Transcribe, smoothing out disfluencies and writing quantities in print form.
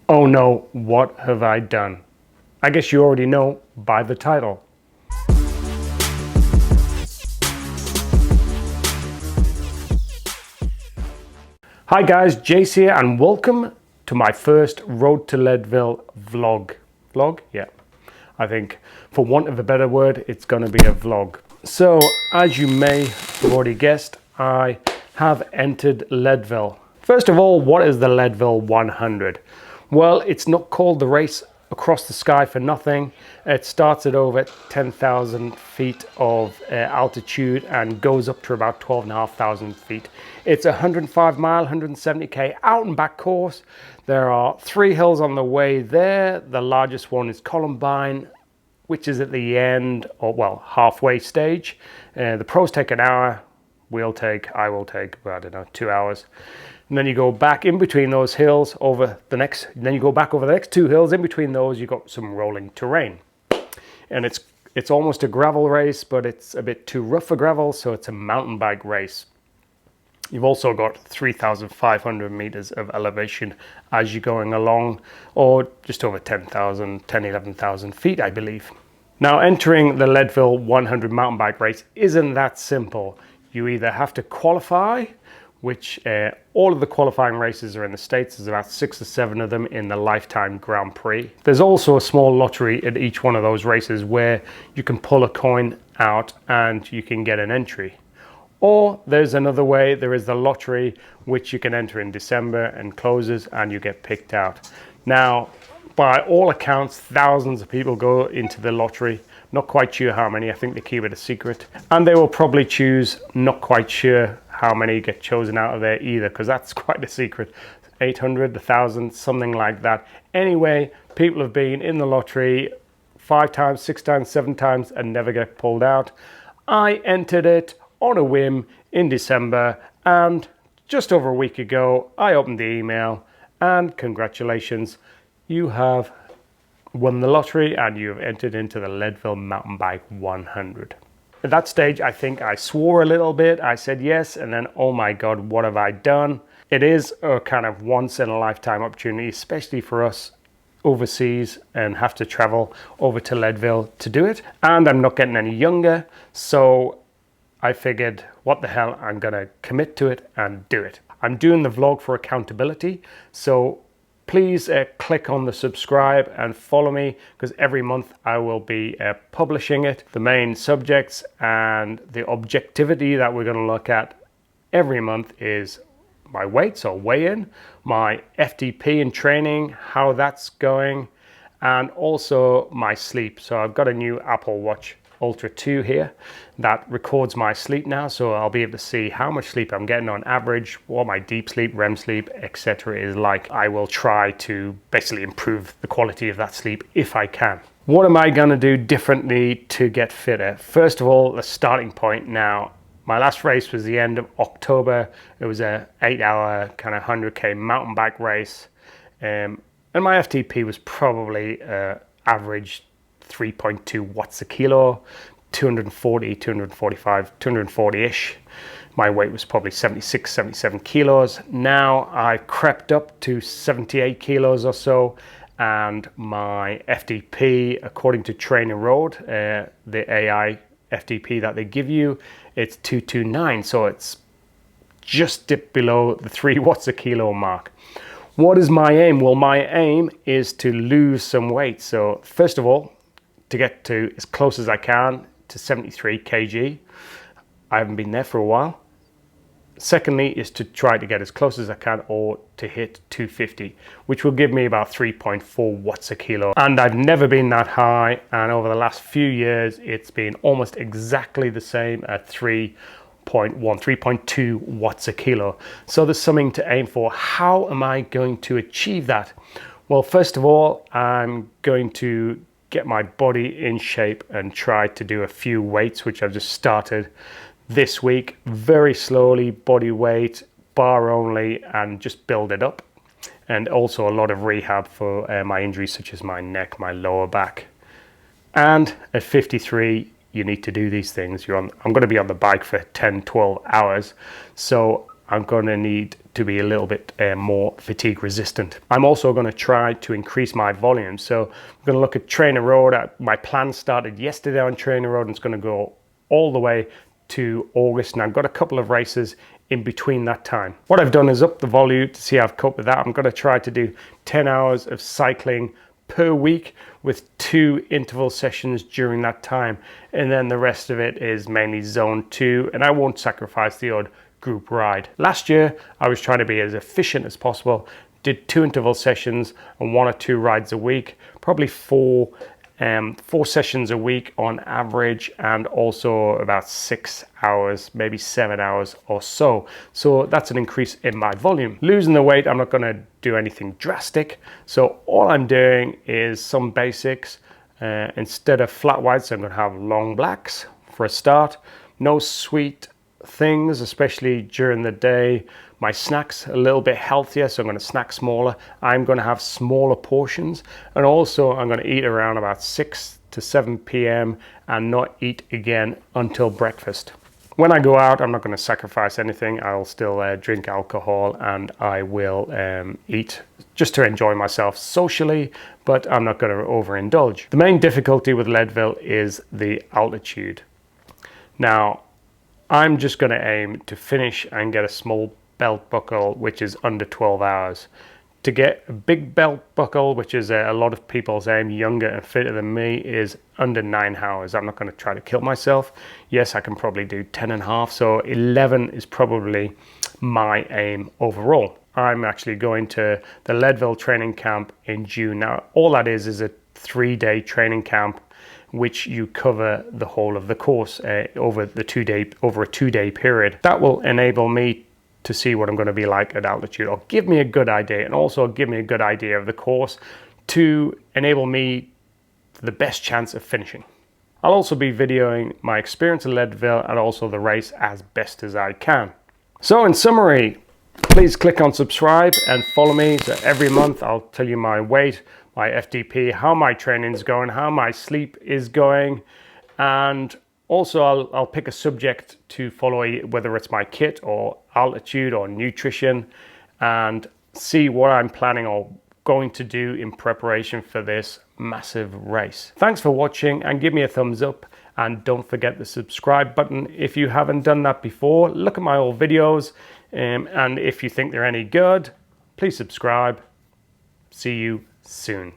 Oh no, what have I done? I guess you already know by the title. Hi guys, Jace here and welcome to my first Road to Leadville vlog. Vlog? Yeah. I think for want of a better word, it's going to be a vlog. So as you may have already guessed, I have entered Leadville. First of all, what is the Leadville 100? Well, it's not called the race across the sky for nothing. It starts at over 10,000 feet of altitude and goes up to about 12,500 feet. It's a 105 mile, 170k out and back course. There are 3 hills on the way there. The largest one is Columbine, which is at the end, or well, halfway stage. The pros take an hour. I will take, I don't know, 2 hours. And then you go back in between those hills then you go back over the next 2 hills. In between those, you've got some rolling terrain. And it's almost a gravel race, but it's a bit too rough for gravel, so it's a mountain bike race. You've also got 3,500 meters of elevation as you're going along, or just over 11,000 feet, I believe. Now, entering the Leadville 100 mountain bike race isn't that simple. You either have to qualify, which all of the qualifying races are in the States. There's about 6 or 7 of them in the Lifetime Grand Prix. There's also a small lottery at each one of those races where you can pull a coin out and you can get an entry. Or there's another way, there is the lottery, which you can enter in December and closes and you get picked out. Now, by all accounts, thousands of people go into the lottery. Not quite sure how many, I think they keep it a secret. And they will probably choose, not quite sure how many get chosen out of there either, because that's quite a secret. 800, 1,000, something like that. Anyway, people have been in the lottery 5 times, 6 times, 7 times and never get pulled out. I entered it on a whim in December, and just over a week ago, I opened the email and congratulations, you have won the lottery and you have entered into the Leadville Mountain Bike 100. At that stage, I think I swore a little bit. I said yes, and then, oh my God, what have I done? It is a kind of once in a lifetime opportunity, especially for us overseas and have to travel over to Leadville to do it. And I'm not getting any younger, so I figured, what the hell, I'm gonna commit to it and do it. I'm doing the vlog for accountability, so please click on the subscribe and follow me, because every month I will be publishing it. The main subjects and the objectivity that we're going to look at every month is my weights or weigh-in, my FTP and training, how that's going, and also my sleep. So I've got a new Apple Watch Ultra 2 here that records my sleep now, so I'll be able to see how much sleep I'm getting on average, what my deep sleep, REM sleep, etc. is like. I will try to basically improve the quality of that sleep if I can. What am I going to do differently to get fitter? First of all, the starting point. Now, my last race was the end of October. It was a 8-hour kind of 100k mountain bike race, and my FTP was probably average 3.2 watts a kilo, 240, 245, 240-ish. My weight was probably 76, 77 kilos. Now I've crept up to 78 kilos or so, and my FTP, according to Trainer Road, the AI FTP that they give you, it's 229, so it's just dipped below the 3 watts a kilo mark. What is my aim? Well, my aim is to lose some weight. So first of all, to get to as close as I can to 73 kg. I haven't been there for a while. Secondly is to try to get as close as I can, or to hit 250, which will give me about 3.4 watts a kilo. And I've never been that high, and over the last few years it's been almost exactly the same at 3.2 watts a kilo. So there's something to aim for. How am I going to achieve that? Well, first of all, I'm going to get my body in shape and try to do a few weights, which I've just started this week, very slowly, body weight, bar only, and just build it up. And also a lot of rehab for my injuries, such as my neck, my lower back. And at 53, you need to do these things. I'm going to be on the bike for 10, 12 hours. So I'm going to need to be a little bit more fatigue resistant. I'm also going to try to increase my volume. So I'm going to look at Trainer Road. My plan started yesterday on Trainer Road and it's going to go all the way to August, and I've got a couple of races in between that time. What I've done is up the volume to see how I've coped with that. I'm going to try to do 10 hours of cycling per week with 2 interval sessions during that time, and then the rest of it is mainly zone 2, and I won't sacrifice the odd group ride. Last year I was trying to be as efficient as possible, did 2 interval sessions and 1 or 2 rides a week, probably 4 sessions a week on average, and also about 6 hours, maybe 7 hours or so. So that's an increase in my volume. Losing the weight, I'm not going to do anything drastic. So all I'm doing is some basics. Instead of flat whites, I'm going to have long blacks for a start. No sweet things, especially during the day. My snacks a little bit healthier, so I'm going to snack smaller. I'm going to have smaller portions, and also I'm going to eat around about 6 to 7 p.m. and not eat again until breakfast. When I go out, I'm not going to sacrifice anything. I'll still drink alcohol, and I will eat just to enjoy myself socially, but I'm not going to overindulge. The main difficulty with Leadville is the altitude. Now, I'm just going to aim to finish and get a small belt buckle, which is under 12 hours. To get a big belt buckle, which is a lot of people's aim, younger and fitter than me, is under 9 hours. I'm not going to try to kill myself. Yes, I can probably do 10 and a half, so 11 is probably my aim overall. I'm actually going to the Leadville training camp in June. Now, all that is a 3-day training camp, which you cover the whole of the course over a 2-day period. That will enable me to see what I'm going to be like at altitude, or give me a good idea, and also give me a good idea of the course to enable me the best chance of finishing. I'll also be videoing my experience at Leadville and also the race as best as I can. So in summary, please click on subscribe and follow me. So every month I'll tell you my weight, my FTP, how my training is going, how my sleep is going, and also I'll pick a subject to follow, whether it's my kit or altitude or nutrition, and see what I'm planning or going to do in preparation for this massive race. Thanks for watching, and give me a thumbs up, and don't forget the subscribe button if you haven't done that before. Look at my old videos, and if you think they're any good, please subscribe. See you soon.